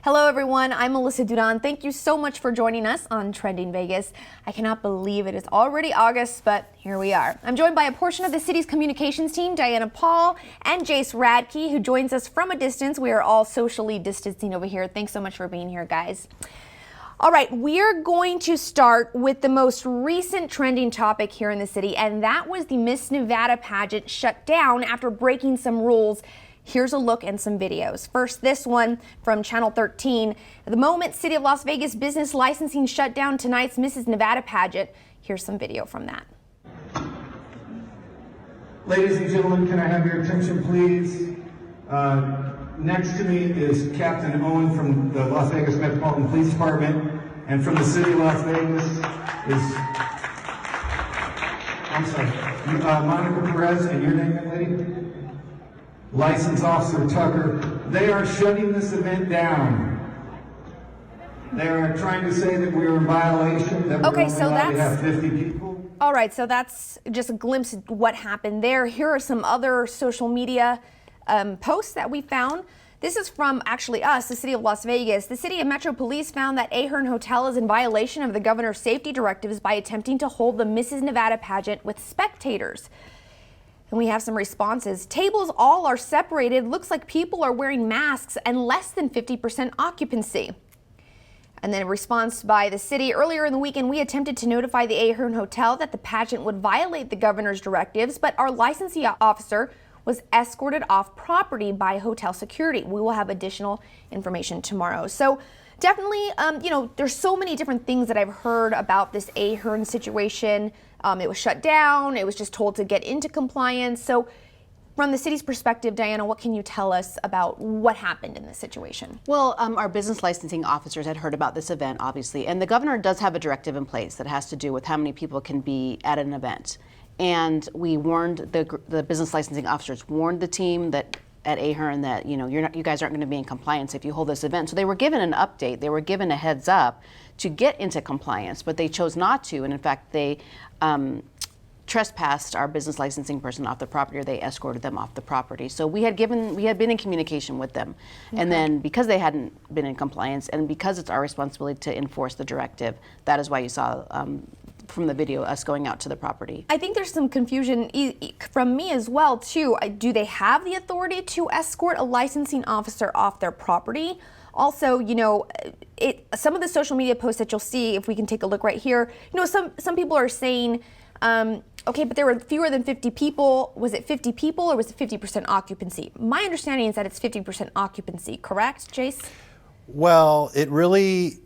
Hello everyone, I'm Melissa Duran. Thank you so much for joining us on Trending Vegas. I cannot believe it is already August, but here we are. I'm joined by a portion of the city's communications team, Diana Paul and Jace Radke, who joins us from a distance. We are all socially distancing over here. Thanks so much for being here, guys. All right, we're going to start with the most recent trending topic here in the city, and that was the Miss Nevada pageant shut down after breaking some rules. Here's a look and some videos. First, this one from Channel 13. At the moment, City of Las Vegas business licensing shut down tonight's Mrs. Nevada pageant. Here's some video from that. Ladies and gentlemen, can I have your attention, please? Next to me is Captain Owen from the Las Vegas Metropolitan Police Department, and from the City of Las Vegas is, Monica Perez, and your name, young lady? License Officer Tucker. They are shutting this event down. They are trying to say that we are in violation, that we're only allowed to have 50 people. All right, so that's just a glimpse of what happened there. Here are some other social media posts that we found. This is from actually us, the City of Las Vegas. The City of Metro Police found that Ahern Hotel is in violation of the governor's safety directives by attempting to hold the Mrs. Nevada pageant with spectators. And we have some responses. Tables all are separated. Looks like people are wearing masks and less than 50% occupancy. And then a response by the city. Earlier in the weekend, we attempted to notify the Ahern Hotel that the pageant would violate the governor's directives, but our licensee officer was escorted off property by hotel security. We will have additional information tomorrow. So definitely, there's so many different things that I've heard about this Ahern situation. It was shut down. It was just told to get into compliance. So from the city's perspective, Diana, what can you tell us about what happened in this situation? Well, our business licensing officers had heard about this event, obviously, and the governor does have a directive in place that has to do with how many people can be at an event. And we warned the business licensing officers warned the team that at Ahern that you guys aren't going to be in compliance if you hold this event. So they were given an update. They were given a heads up to get into compliance, but they chose not to. And in fact, they trespassed our business licensing person off the property, or they escorted them off the property. So we had been in communication with them. Okay. And then because they hadn't been in compliance, and because it's our responsibility to enforce the directive, that is why you saw from the video us going out to the property. I think there's some confusion from me as well too. Do they have the authority to escort a licensing officer off their property? Also, some of the social media posts that you'll see, if we can take a look right here, some people are saying, okay, but there were fewer than 50 people. Was it 50 people or was it 50% occupancy? My understanding is that it's 50% occupancy, correct, Jace? Well, it really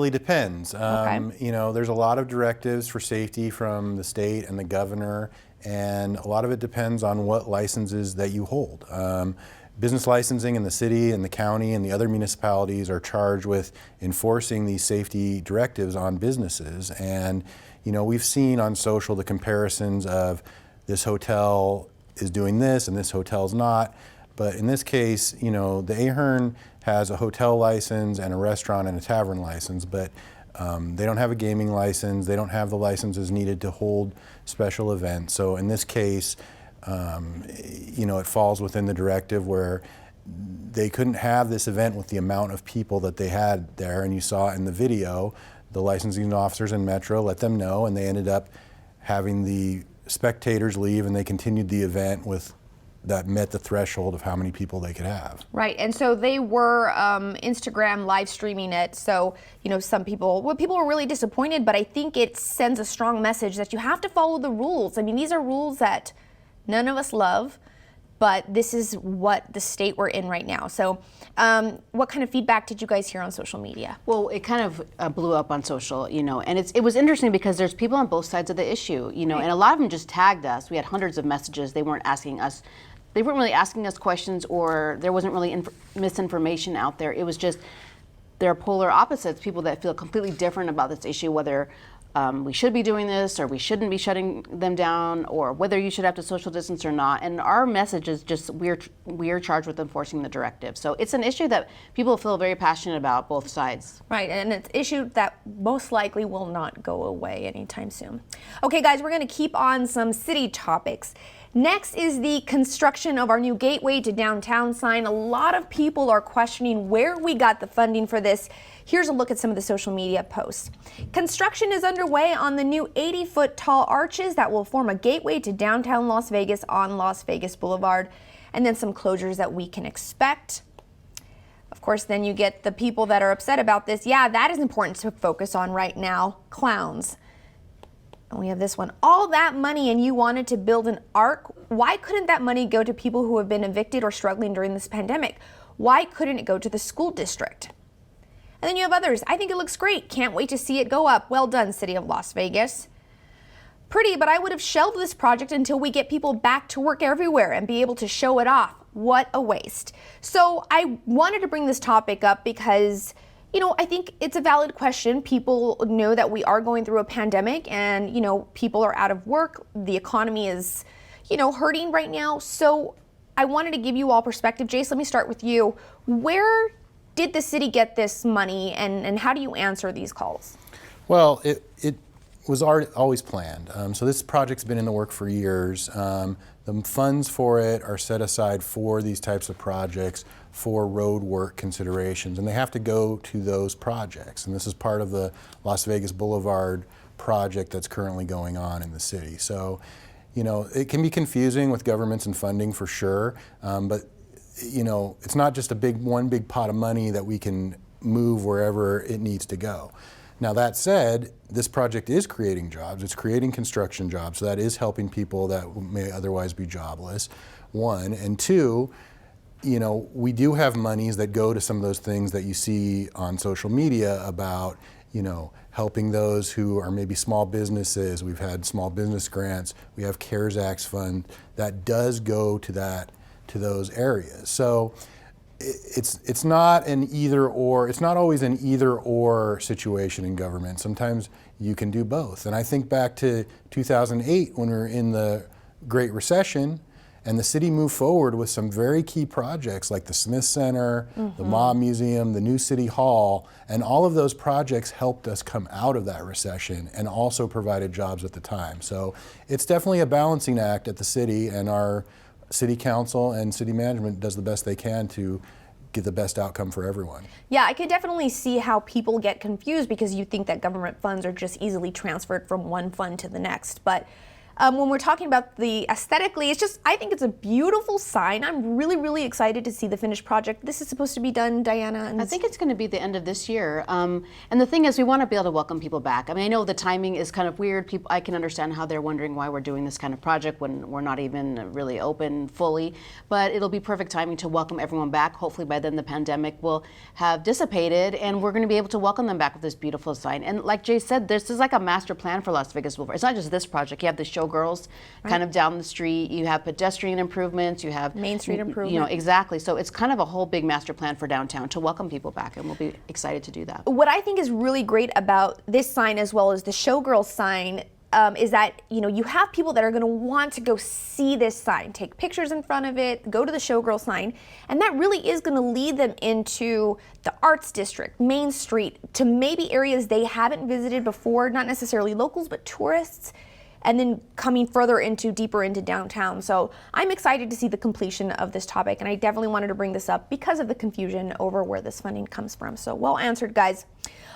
depends. Okay. There's a lot of directives for safety from the state and the governor, and a lot of it depends on what licenses that you hold. Business licensing in the city and the county and the other municipalities are charged with enforcing these safety directives on businesses. And, we've seen on social the comparisons of this hotel is doing this and this hotel's not. But in this case, the Ahern has a hotel license and a restaurant and a tavern license, but they don't have a gaming license. They don't have the licenses needed to hold special events. So in this case, it falls within the directive where they couldn't have this event with the amount of people that they had there. And you saw in the video, the licensing officers in Metro let them know, and they ended up having the spectators leave, and they continued the event that met the threshold of how many people they could have. Right, and so they were Instagram live streaming it. So, people were really disappointed, but I think it sends a strong message that you have to follow the rules. I mean, these are rules that none of us love, but this is what the state we're in right now. So what kind of feedback did you guys hear on social media? Well, it kind of blew up on social, and it was interesting because there's people on both sides of the issue, right. And a lot of them just tagged us. We had hundreds of messages. They weren't really asking us questions, or there wasn't really misinformation out there. It was just, they're polar opposites, people that feel completely different about this issue, whether we should be doing this or we shouldn't be shutting them down, or whether you should have to social distance or not. And our message is just we are charged with enforcing the directive. So it's an issue that people feel very passionate about, both sides. Right, and it's an issue that most likely will not go away anytime soon. Okay, guys, we're going to keep on some city topics. Next is the construction of our new gateway to downtown sign. A lot of people are questioning where we got the funding for this. Here's a look at some of the social media posts. Construction is underway on the new 80-foot tall arches that will form a gateway to downtown Las Vegas on Las Vegas Boulevard, and then some closures that we can expect. Of course, then you get the people that are upset about this. Yeah, that is important to focus on right now. Clowns. And we have this one. All that money and you wanted to build an arc. Why couldn't that money go to people who have been evicted or struggling during this pandemic? Why couldn't it go to the school district? And then you have others. I think it looks great. Can't wait to see it go up. Well done, City of Las Vegas. Pretty, but I would have shelved this project until we get people back to work everywhere and be able to show it off. What a waste. So I wanted to bring this topic up because, you know, I think it's a valid question. People know that we are going through a pandemic and, you know, people are out of work. The economy is, you know, hurting right now. So I wanted to give you all perspective. Jace, let me start with you. Where did the city get this money and how do you answer these calls? Well, it was always planned. So this project's been in the work for years. The funds for it are set aside for these types of projects for road work considerations, and they have to go to those projects. And this is part of the Las Vegas Boulevard project that's currently going on in the city. So, you know, it can be confusing with governments and funding for sure, but you know, it's not just one big pot of money that we can move wherever it needs to go. Now that said, this project is creating jobs. It's creating construction jobs. So that is helping people that may otherwise be jobless, one. And two, you know, we do have monies that go to some of those things that you see on social media about, you know, helping those who are maybe small businesses. We've had small business grants. We have CARES Act fund that does go to those areas. So it's not an either or. It's not always an either or situation in government. Sometimes you can do both. And I think back to 2008 when we were in the Great Recession, and the city moved forward with some very key projects like the Smith Center, the Ma Museum, the new City Hall, and all of those projects helped us come out of that recession and also provided jobs at the time. So it's definitely a balancing act at the city, and our city council and city management does the best they can to get the best outcome for everyone. Yeah, I can definitely see how people get confused because you think that government funds are just easily transferred from one fund to the next. But when we're talking about the aesthetically, it's just, I think it's a beautiful sign. I'm really, really excited to see the finished project. This is supposed to be done, Diana? And I think it's going to be the end of this year. And the thing is, we want to be able to welcome people back. I mean, I know the timing is kind of weird. I can understand how they're wondering why we're doing this kind of project when we're not even really open fully. But it'll be perfect timing to welcome everyone back. Hopefully by then the pandemic will have dissipated and we're going to be able to welcome them back with this beautiful sign. And like Jay said, this is like a master plan for Las Vegas Boulevard. It's not just this project. You have the Showgirls kind of down the street. You have pedestrian improvements. You have Main Street improvement. You know, exactly. So it's kind of a whole big master plan for downtown to welcome people back, and we'll be excited to do that. What I think is really great about this sign as well as the Showgirls sign is that, you know, you have people that are going to want to go see this sign, take pictures in front of it, go to the Showgirl sign, and that really is going to lead them into the Arts District, Main Street, to maybe areas they haven't visited before, not necessarily locals, but tourists, and then coming deeper into downtown. So I'm excited to see the completion of this topic, and I definitely wanted to bring this up because of the confusion over where this funding comes from. So well answered, guys.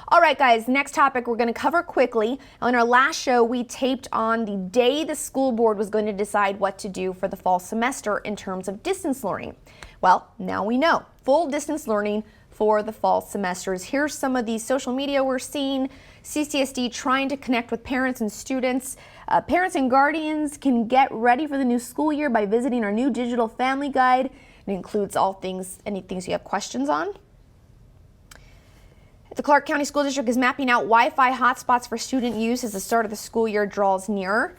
All right, guys, next topic we're going to cover quickly. On our last show, we taped on the day the school board was going to decide what to do for the fall semester in terms of distance learning. Well, now we know. Full distance learning for the fall semesters. Here's some of the social media we're seeing. CCSD trying to connect with parents and students. Parents and guardians can get ready for the new school year by visiting our new digital family guide. It includes any things you have questions on. The Clark County School District is mapping out Wi-Fi hotspots for student use as the start of the school year draws near.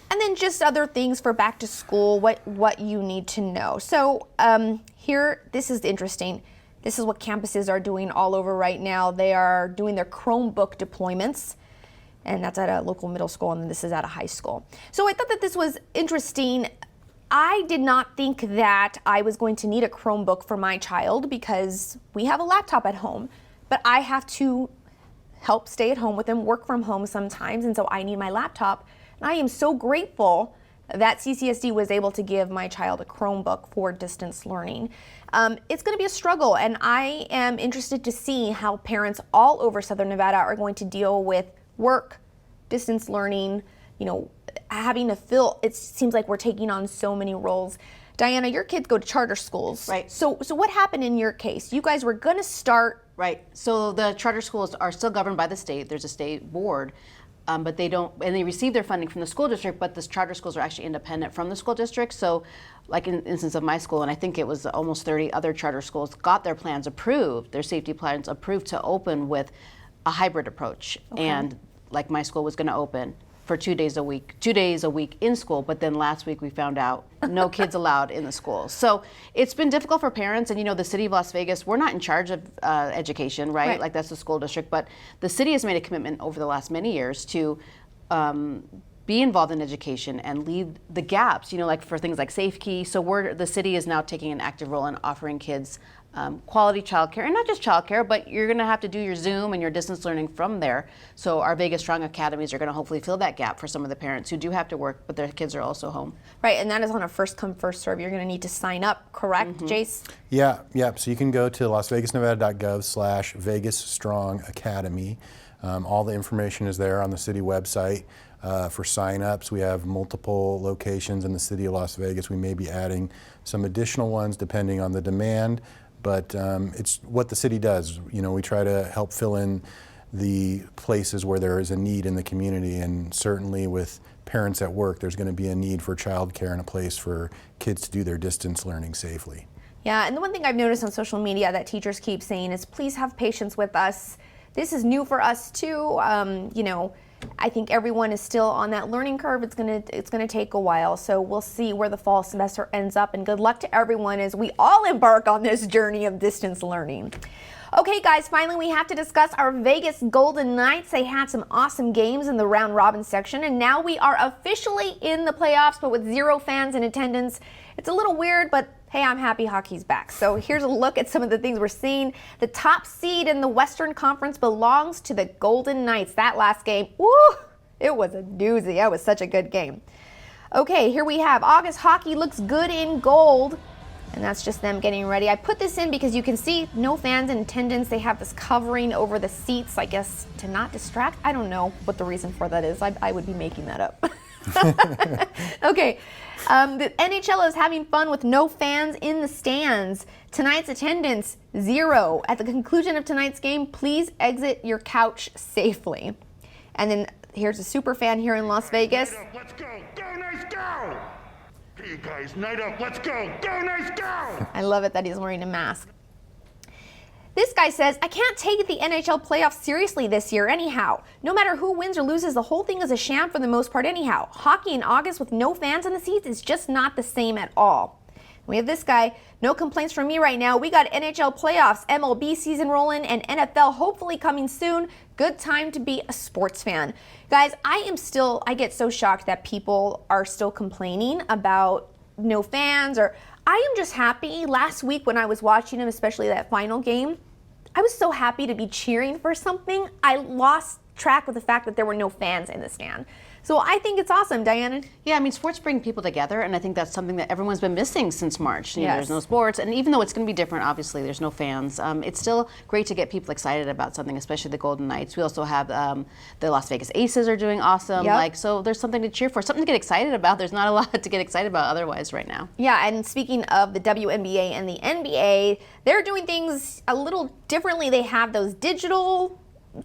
And then just other things for back to school, what you need to know. So here, this is interesting. This is what campuses are doing all over right now. They are doing their Chromebook deployments, and that's at a local middle school, and this is at a high school. So I thought that this was interesting. I did not think that I was going to need a Chromebook for my child because we have a laptop at home, but I have to help stay at home with them, work from home sometimes, and so I need my laptop. And I am so grateful that CCSD was able to give my child a Chromebook for distance learning. It's going to be a struggle, and I am interested to see how parents all over Southern Nevada are going to deal with work, distance learning, having to fill, it seems like we're taking on so many roles. Diana, your kids go to charter schools. Right. So what happened in your case? You guys were going to start. Right. So the charter schools are still governed by the state. There's a state board, but they don't, and they receive their funding from the school district, but the charter schools are actually independent from the school district. So like in instance of my school, and I think it was almost 30 other charter schools, got their plans approved, their safety plans approved to open with a hybrid approach. Okay. And like my school was going to open for 2 days a week in school, but then last week we found out no kids allowed in the school. So it's been difficult for parents, and the city of Las Vegas, we're not in charge of education, right? Like that's the school district, but the city has made a commitment over the last many years to be involved in education and lead the gaps, like for things like SafeKey. So the city is now taking an active role in offering kids quality childcare, and not just childcare, but you're going to have to do your Zoom and your distance learning from there. So our Vegas Strong Academies are going to hopefully fill that gap for some of the parents who do have to work, but their kids are also home. Right, and that is on a first come, first serve. You're going to need to sign up, correct, Jace? Yeah. So you can go to lasvegasnevada.gov/Vegas Strong Academy. All the information is there on the city website. For sign-ups, we have multiple locations in the city of Las Vegas. We may be adding some additional ones depending on the demand, but it's what the city does. We try to help fill in the places where there is a need in the community, and certainly with parents at work, there's going to be a need for childcare and a place for kids to do their distance learning safely. Yeah, and the one thing I've noticed on social media that teachers keep saying is, please have patience with us. This is new for us too. I think everyone is still on that learning curve. It's gonna take a while, so we'll see where the fall semester ends up, and good luck to everyone as we all embark on this journey of distance learning. Okay guys, finally we have to discuss our Vegas Golden Knights. They had some awesome games in the round robin section, and now we are officially in the playoffs, but with 0 fans in attendance. It's a little weird, but hey, I'm happy hockey's back. So here's a look at some of the things we're seeing. The top seed in the Western Conference belongs to the Golden Knights. That last game, woo, it was a doozy. That was such a good game. Okay, here we have August hockey looks good in gold, and that's just them getting ready. I put this in because you can see no fans in attendance. They have this covering over the seats, I guess, to not distract. I don't know what the reason for that is. I would be making that up. Okay, the NHL is having fun with no fans in the stands. Tonight's attendance, 0. At the conclusion of tonight's game, please exit your couch safely. And then here's a super fan here in Las Vegas. Night up, let's go! Go Nice, go! Hey you guys, night up, let's go! Go Nice, go! I love it that he's wearing a mask. This guy says, I can't take the NHL playoffs seriously this year anyhow. No matter who wins or loses, the whole thing is a sham for the most part anyhow. Hockey in August with no fans in the seats is just not the same at all. We have this guy, no complaints from me right now. We got NHL playoffs, MLB season rolling, and NFL hopefully coming soon. Good time to be a sports fan. Guys, I get so shocked that people are still complaining about no fans, or I am just happy. Last week when I was watching them, especially that final game, I was so happy to be cheering for something. I lost track of the fact that there were no fans in the stand. So I think it's awesome, Diana. Yeah, I mean, sports bring people together, and I think that's something that everyone's been missing since March. Yes. There's no sports, and even though it's going to be different, obviously, there's no fans. It's still great to get people excited about something, especially the Golden Knights. We also have the Las Vegas Aces are doing awesome. Yep. So there's something to cheer for, something to get excited about. There's not a lot to get excited about otherwise right now. Yeah, and speaking of the WNBA and the NBA, they're doing things a little differently. They have those digital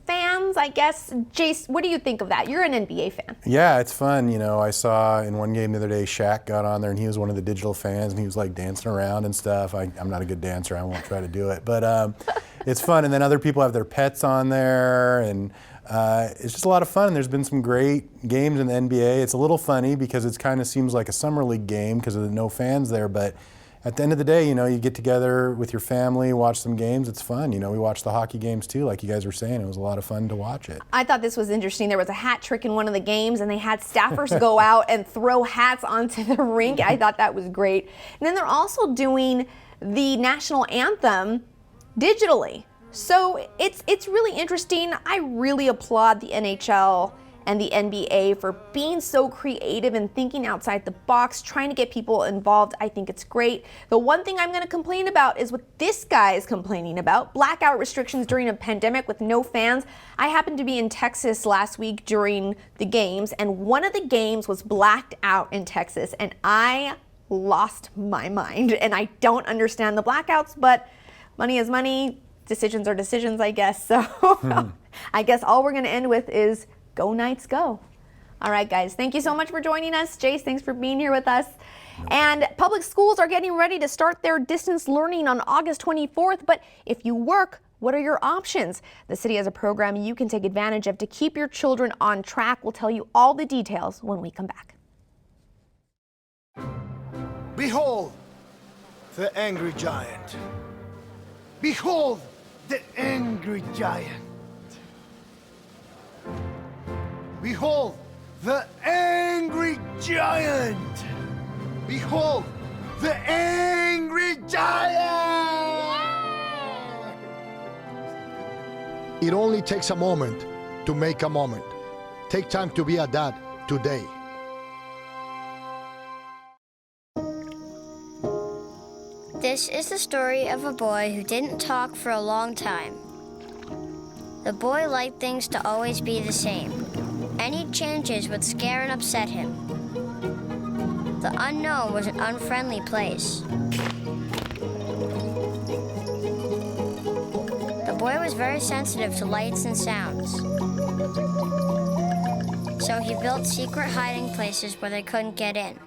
fans, I guess. Jace, what do you think of that? You're an NBA fan. Yeah, it's fun. I saw in one game the other day, Shaq got on there and he was one of the digital fans and he was like dancing around and stuff. I'm not a good dancer. I won't try to do it, but it's fun. And then other people have their pets on there, and it's just a lot of fun. There's been some great games in the NBA. It's a little funny because it kind of seems like a summer league game because of the no fans there, but at the end of the day, you get together with your family, watch some games. It's fun. We watch the hockey games too, like you guys were saying. It was a lot of fun to watch it. I thought this was interesting. There was a hat trick in one of the games, and they had staffers go out and throw hats onto the rink. I thought that was great. And then they're also doing the national anthem digitally. So it's really interesting. I really applaud the NHL and the NBA for being so creative and thinking outside the box, trying to get people involved. I think it's great. The one thing I'm going to complain about is what this guy is complaining about: blackout restrictions during a pandemic with no fans. I happened to be in Texas last week during the games, and one of the games was blacked out in Texas, and I lost my mind. And I don't understand the blackouts, but money is money, decisions are decisions, I guess. So I guess all we're going to end with is go Knights go. All right, guys, thank you so much for joining us. Jace, thanks for being here with us. And public schools are getting ready to start their distance learning on August 24th, but if you work, what are your options? The city has a program you can take advantage of to keep your children on track. We'll tell you all the details when we come back. Behold, the angry giant. Behold, the angry giant. Behold, the angry giant. Behold, the angry giant. It only takes a moment to make a moment. Take time to be a dad today. This is the story of a boy who didn't talk for a long time. The boy liked things to always be the same. Any changes would scare and upset him. The unknown was an unfriendly place. The boy was very sensitive to lights and sounds. So he built secret hiding places where they couldn't get in.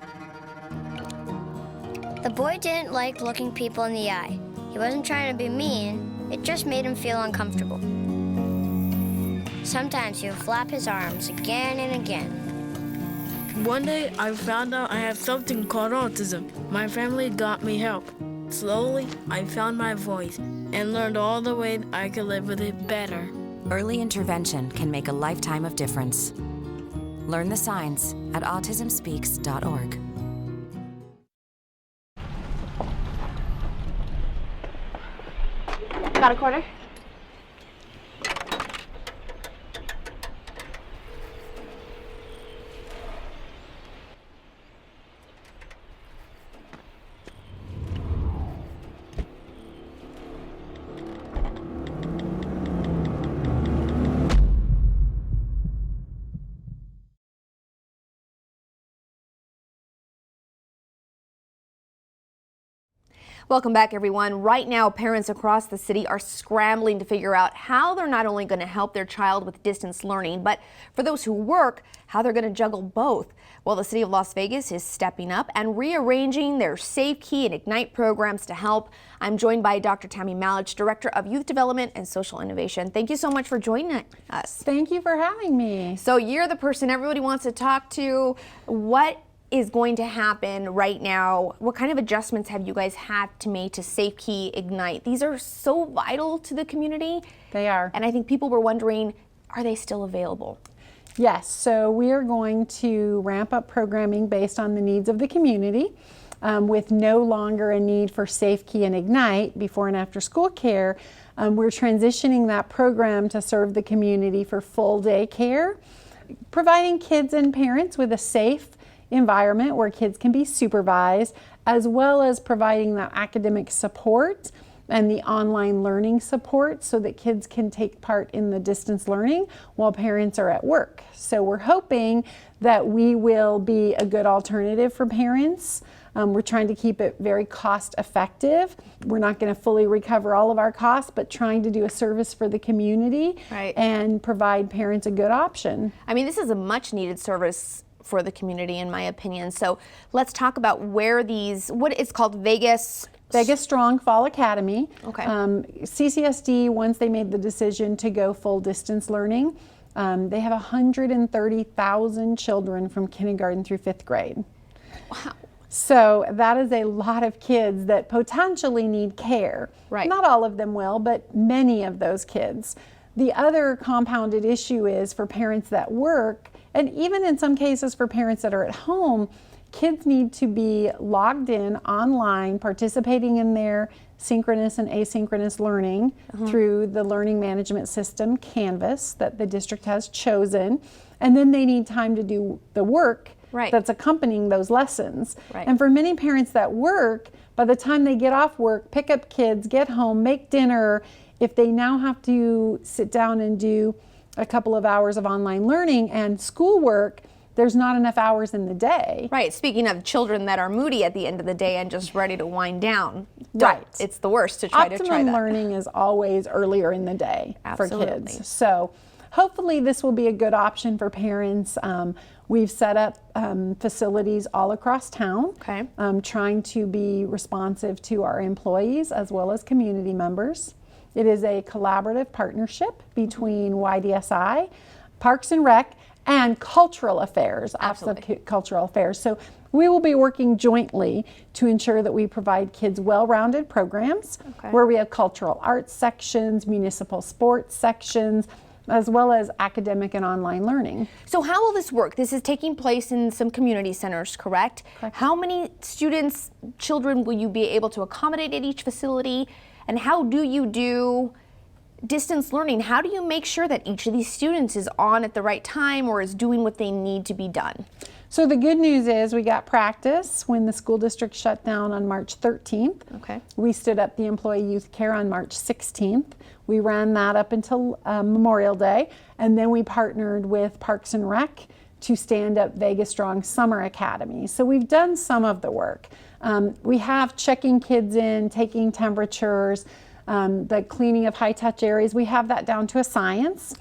The boy didn't like looking people in the eye. He wasn't trying to be mean, it just made him feel uncomfortable. Sometimes he would flap his arms again and again. One day I found out I have something called autism. My family got me help. Slowly, I found my voice and learned all the ways I could live with it better. Early intervention can make a lifetime of difference. Learn the signs at autismspeaks.org. Got a quarter? Welcome back, everyone. Right now, parents across the city are scrambling to figure out how they're not only going to help their child with distance learning, but for those who work, how they're going to juggle both. Well, the city of Las Vegas is stepping up and rearranging their Safe Key and Ignite programs to help. I'm joined by Dr. Tammy Malich, Director of Youth Development and Social Innovation. Thank you so much for joining us. Thank you for having me. So you're the person everybody wants to talk to. What is going to happen right now? What kind of adjustments have you guys had to make to Safe Key Ignite? These are so vital to the community. They are. And I think people were wondering, are they still available? Yes, so we are going to ramp up programming based on the needs of the community, with no longer a need for Safe Key and Ignite before and after school care. We're transitioning that program to serve the community for full day care, providing kids and parents with a safe environment where kids can be supervised, as well as providing that academic support and the online learning support so that kids can take part in the distance learning while parents are at work. So we're hoping that we will be a good alternative for parents. We're trying to keep it very cost effective. We're not going to fully recover all of our costs, but trying to do a service for the community and provide parents a good option. I mean, this is a much needed service for the community, in my opinion. So let's talk about where these, what it's called, Vegas Strong Fall Academy. Okay. CCSD, once they made the decision to go full distance learning, they have 130,000 children from kindergarten through 5th grade. Wow. So that is a lot of kids that potentially need care. Right. Not all of them will, but many of those kids. The other compounded issue is for parents that work, and even in some cases for parents that are at home, kids need to be logged in online, participating in their synchronous and asynchronous learning through the learning management system, Canvas, that the district has chosen. And then they need time to do the work that's accompanying those lessons. And for many parents that work, by the time they get off work, pick up kids, get home, make dinner, if they now have to sit down and do a couple of hours of online learning and schoolwork, there's not enough hours in the day. Right. Speaking of children that are moody at the end of the day and just ready to wind down. Right. It's the worst to try Optimum that. learning is always earlier in the day Absolutely. for kids. So hopefully this will be a good option for parents. We've set up facilities all across town, trying to be responsive to our employees as well as community members. It is a collaborative partnership between YDSI, Parks and Rec, and Cultural Affairs, Office of Cultural Affairs. So we will be working jointly to ensure that we provide kids well-rounded programs where we have cultural arts sections, municipal sports sections, as well as academic and online learning. So how will this work? This is taking place in some community centers, correct? How many students, children will you be able to accommodate at each facility? And how do you do distance learning? How do you make sure that each of these students is on at the right time or is doing what they need to be done? So the good news is we got practice when the school district shut down on March 13th. We stood up the employee youth care on March 16th. We ran that up until Memorial Day, and then we partnered with Parks and Rec to stand up Vegas Strong Summer Academies. So we've done some of the work. We have checking kids in, taking temperatures, the cleaning of high-touch areas. We have that down to a science.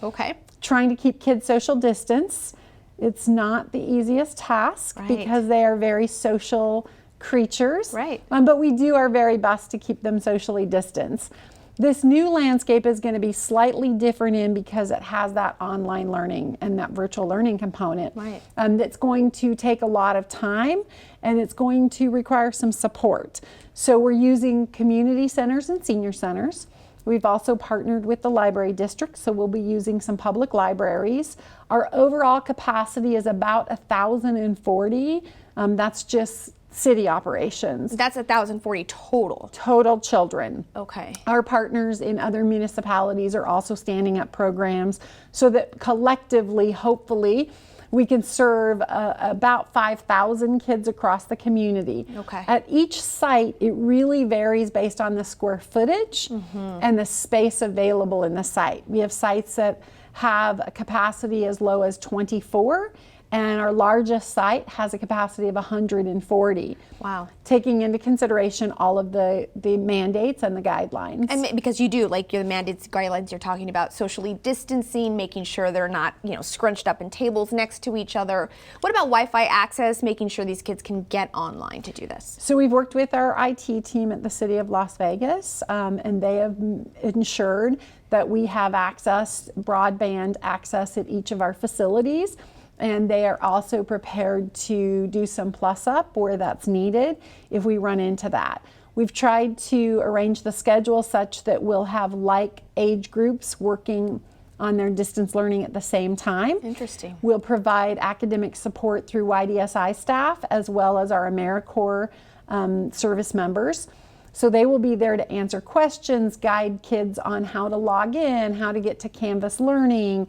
Trying to keep kids social distance. It's not the easiest task because they are very social creatures. But we do our very best to keep them socially distanced. This new landscape is going to be slightly different because it has that online learning and that virtual learning component. That's going to take a lot of time and it's going to require some support. So we're using community centers and senior centers. We've also partnered with the library district, so we'll be using some public libraries. Our overall capacity is about 1,040. That's just city operations. That's 1,040 total? Total children. Okay. Our partners in other municipalities are also standing up programs so that collectively, hopefully, we can serve about 5,000 kids across the community. At each site, it really varies based on the square footage and the space available in the site. We have sites that have a capacity as low as 24, and our largest site has a capacity of 140. Wow. Taking into consideration all of the mandates and the guidelines. And because you do, like your mandates, guidelines, you're talking about socially distancing, making sure they're not, scrunched up in tables next to each other. What about Wi-Fi access, making sure these kids can get online to do this? So we've worked with our IT team at the City of Las Vegas, and they have ensured that we have access, broadband access at each of our facilities. And they are also prepared to do some plus up where that's needed if we run into that. We've tried to arrange the schedule such that we'll have like age groups working on their distance learning at the same time. Interesting. We'll provide academic support through YDSI staff as well as our AmeriCorps service members. So they will be there to answer questions, guide kids on how to log in, how to get to Canvas learning,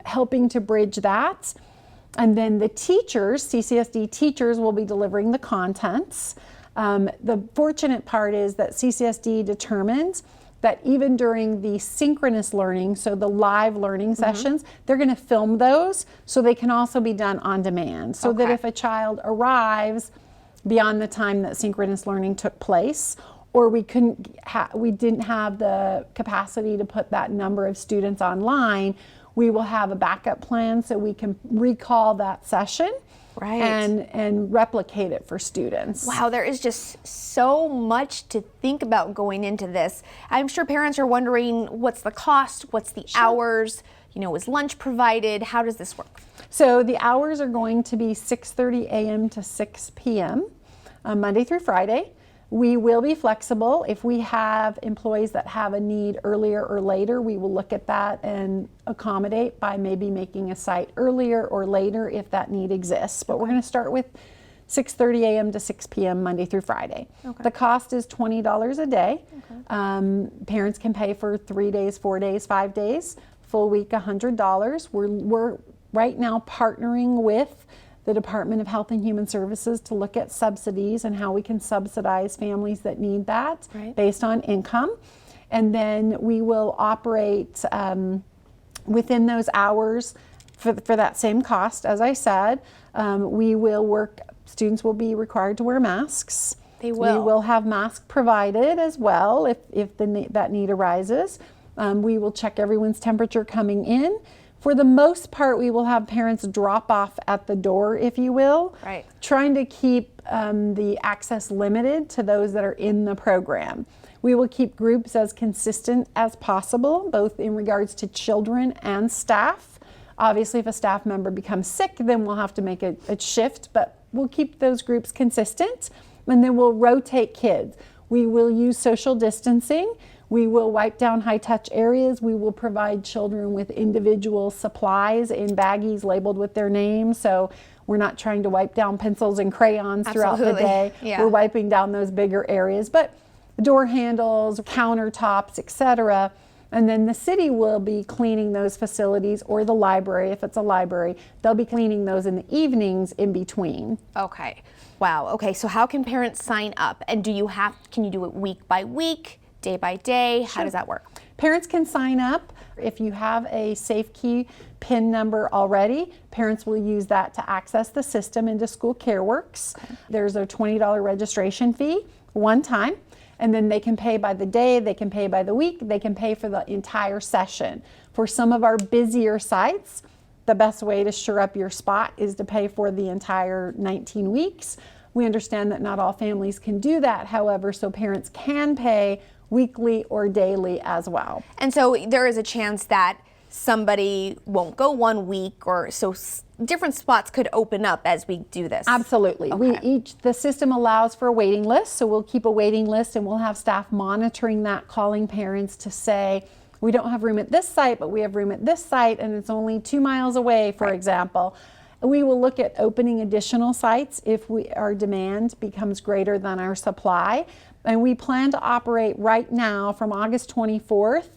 helping to bridge that. And then the teachers, CCSD teachers, will be delivering the contents. The fortunate part is that CCSD determines that even during the synchronous learning, so the live learning sessions, they're going to film those so they can also be done on demand. So that if a child arrives beyond the time that synchronous learning took place, or we didn't have the capacity to put that number of students online, we will have a backup plan so we can recall that session and replicate it for students. Wow, there is just so much to think about going into this. I'm sure parents are wondering, what's the cost? What's the hours? Is lunch provided? How does this work? So the hours are going to be 6:30 a.m. to 6 p.m. Monday through Friday. We will be flexible. If we have employees that have a need earlier or later, we will look at that and accommodate by maybe making a site earlier or later if that need exists. But we're going to start with 6:30 a.m. to 6 p.m. Monday through Friday. Okay. The cost is $20 a day. Parents can pay for 3 days, 4 days, 5 days, full week $100. We're right now partnering with the Department of Health and Human Services to look at subsidies and how we can subsidize families that need that based on income. And then we will operate within those hours for that same cost, as I said. We will work, students will be required to wear masks. They will. We will have masks provided as well if that need arises. We will check everyone's temperature coming in. For the most part, we will have parents drop off at the door, if you will, trying to keep the access limited to those that are in the program. We will keep groups as consistent as possible, both in regards to children and staff. Obviously, if a staff member becomes sick, then we'll have to make a shift, but we'll keep those groups consistent, and then we'll rotate kids. We will use social distancing. We will wipe down high-touch areas. We will provide children with individual supplies in baggies labeled with their name, so we're not trying to wipe down pencils and crayons throughout the day. We're wiping down those bigger areas, but door handles, countertops, etc. And then the city will be cleaning those facilities, or the library, if it's a library, they'll be cleaning those in the evenings in between. Okay. Wow. Okay. So how can parents sign up? And can you do it week by week, day by day? How does that work? Parents can sign up. If you have a SafeKey PIN number already, parents will use that to access the system into School CareWorks. There's a $20 registration fee one time. And then they can pay by the day, they can pay by the week, they can pay for the entire session. For some of our busier sites, the best way to sure up your spot is to pay for the entire 19 weeks. We understand that not all families can do that, however, so parents can pay weekly or daily as well. And so there is a chance that somebody won't go 1 week, or so different spots could open up as we do this. Absolutely. Okay. The system allows for a waiting list, so we'll keep a waiting list and we'll have staff monitoring that, calling parents to say, we don't have room at this site, but we have room at this site and it's only 2 miles away, for example. We will look at opening additional sites if our demand becomes greater than our supply. And we plan to operate right now from August 24th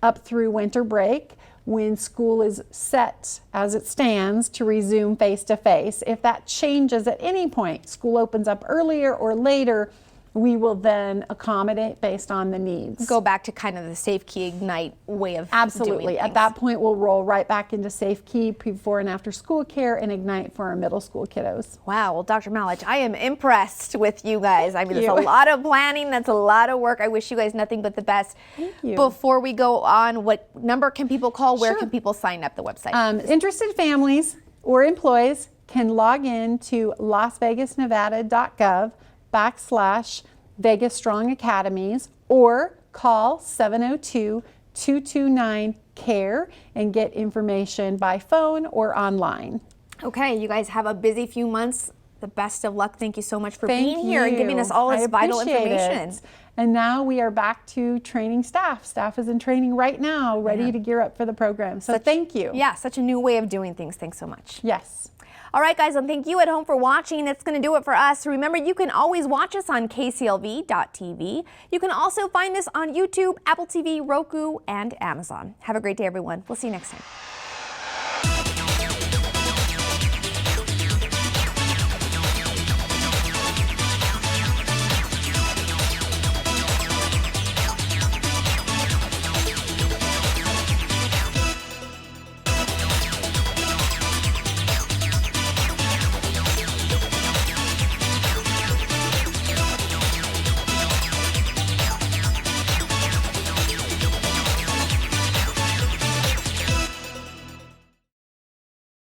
up through winter break, when school is set as it stands to resume face-to-face. If that changes at any point, school opens up earlier or later, we will then accommodate based on the needs. Go back to kind of the SafeKey Ignite way of Absolutely. doing things. At that point, we'll roll right back into SafeKey before and after school care and Ignite for our middle school kiddos. Wow. Well, Dr. Malich, I am impressed with you guys. I mean, there's a lot of planning. That's a lot of work. I wish you guys nothing but the best. Thank you. Before we go on, what number can people call? Where can people sign up? The website. Interested families or employees can log in to lasvegasnevada.gov/Vegas Strong Academies, or call 702-229-CARE and get information by phone or online. Okay, you guys have a busy few months. The best of luck. Thank you so much for being here and giving us all this vital information. And now we are back to training staff. Staff is in training right now, ready to gear up for the program. So thank you. Yeah, such a new way of doing things. Thanks so much. Yes. All right, guys, and thank you at home for watching. That's going to do it for us. Remember, you can always watch us on kclv.tv. You can also find us on YouTube, Apple TV, Roku, and Amazon. Have a great day, everyone. We'll see you next time.